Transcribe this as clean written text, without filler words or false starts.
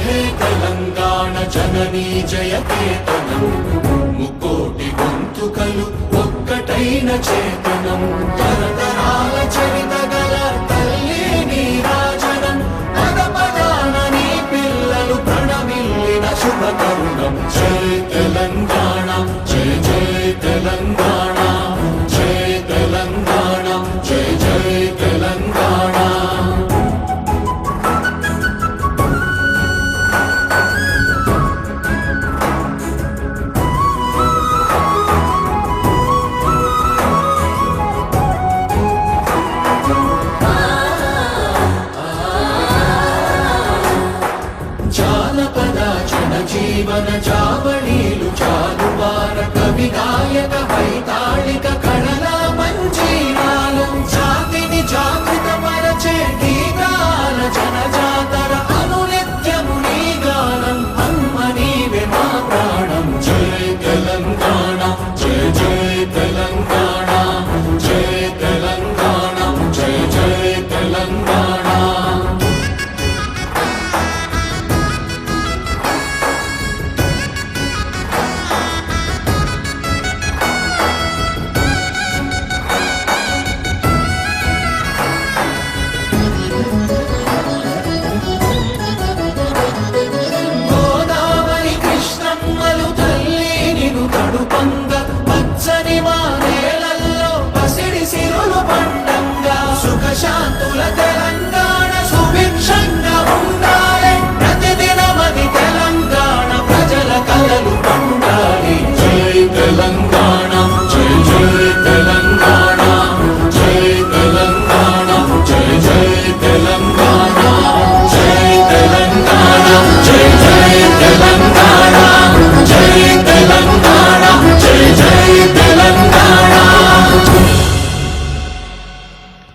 హే తెలంగాణ జననీ జయకేతనం ముక్కోటి గొంతుకలు ఒక్కటైన చేతనం తరతరాల చరిత గల తల్లి నీరాజనం పద పదాన నీ పిల్లలు ప్రణమిల్లిన శుభ తరుణం జై తెలంగాణ జై జై తెలంగాణ జై తెలంగాణ జై జై తెలంగాణ జీవన